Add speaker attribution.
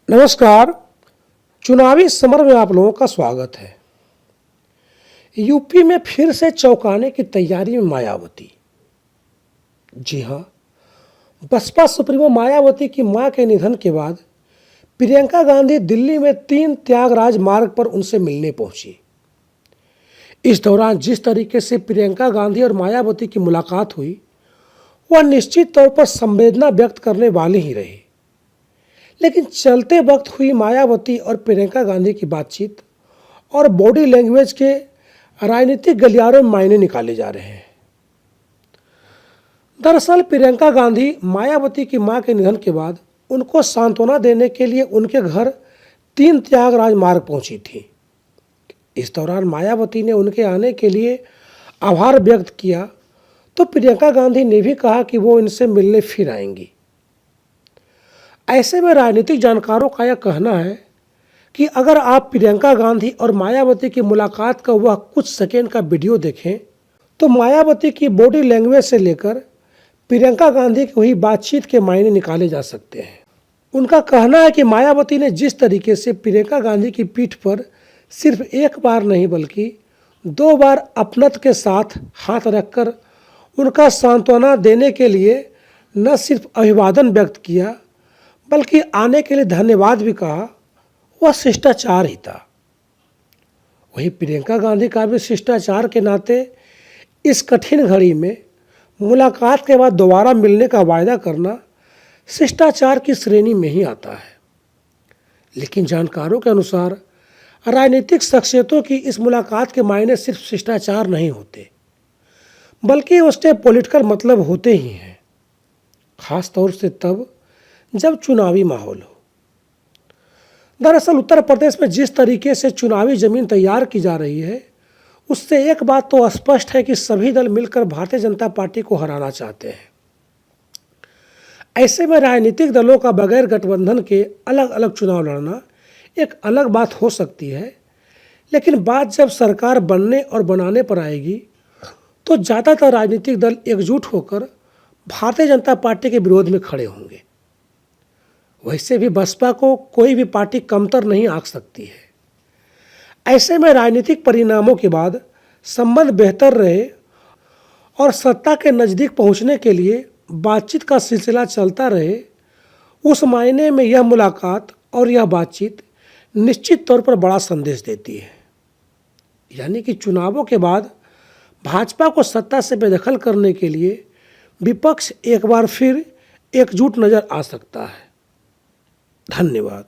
Speaker 1: नमस्कार। चुनावी समर में आप लोगों का स्वागत है। यूपी में फिर से चौंकाने की तैयारी में मायावती। जी हां, बसपा सुप्रीमो मायावती की मां के निधन के बाद प्रियंका गांधी दिल्ली में 3 त्यागराज मार्ग पर उनसे मिलने पहुंची। इस दौरान जिस तरीके से प्रियंका गांधी और मायावती की मुलाकात हुई, वह निश्चित तौर पर संवेदना व्यक्त करने वाली ही रही। लेकिन चलते वक्त हुई मायावती और प्रियंका गांधी की बातचीत और बॉडी लैंग्वेज के राजनीतिक गलियारों में मायने निकाले जा रहे हैं। दरअसल प्रियंका गांधी मायावती की मां के निधन के बाद उनको सांत्वना देने के लिए उनके घर 3 त्यागराज मार्ग पहुंची थी। इस दौरान मायावती ने उनके आने के लिए आभार व्यक्त किया, तो प्रियंका गांधी ने भी कहा कि वो इनसे मिलने फिर आएंगी। ऐसे में राजनीतिक जानकारों का यह कहना है कि अगर आप प्रियंका गांधी और मायावती की मुलाकात का वह कुछ सेकेंड का वीडियो देखें, तो मायावती की बॉडी लैंग्वेज से लेकर प्रियंका गांधी की हुई बातचीत के मायने निकाले जा सकते हैं। उनका कहना है कि मायावती ने जिस तरीके से प्रियंका गांधी की पीठ पर सिर्फ एक बार नहीं बल्कि 2 बार अपनत्व के साथ हाथ रखकर उनका सांत्वना देने के लिए न सिर्फ अभिवादन व्यक्त किया बल्कि आने के लिए धन्यवाद भी कहा, वह शिष्टाचार ही था। वहीं प्रियंका गांधी का भी शिष्टाचार के नाते इस कठिन घड़ी में मुलाकात के बाद दोबारा मिलने का वायदा करना शिष्टाचार की श्रेणी में ही आता है। लेकिन जानकारों के अनुसार राजनीतिक शख्सियतों की इस मुलाकात के मायने सिर्फ शिष्टाचार नहीं होते, बल्कि उसके पॉलिटिकल मतलब होते ही हैं, खास तौर से तब जब चुनावी माहौल हो। दरअसल उत्तर प्रदेश में जिस तरीके से चुनावी जमीन तैयार की जा रही है, उससे एक बात तो स्पष्ट है कि सभी दल मिलकर भारतीय जनता पार्टी को हराना चाहते हैं। ऐसे में राजनीतिक दलों का बगैर गठबंधन के अलग अलग चुनाव लड़ना एक अलग बात हो सकती है, लेकिन बात जब सरकार बनने और बनाने पर आएगी तो ज़्यादातर राजनीतिक दल एकजुट होकर भारतीय जनता पार्टी के विरोध में खड़े होंगे। वैसे भी बसपा को कोई भी पार्टी कमतर नहीं आंक सकती है। ऐसे में राजनीतिक परिणामों के बाद संबंध बेहतर रहे और सत्ता के नज़दीक पहुंचने के लिए बातचीत का सिलसिला चलता रहे, उस मायने में यह मुलाकात और यह बातचीत निश्चित तौर पर बड़ा संदेश देती है। यानी कि चुनावों के बाद भाजपा को सत्ता से बेदखल करने के लिए विपक्ष एक बार फिर एकजुट नजर आ सकता है। धन्यवाद।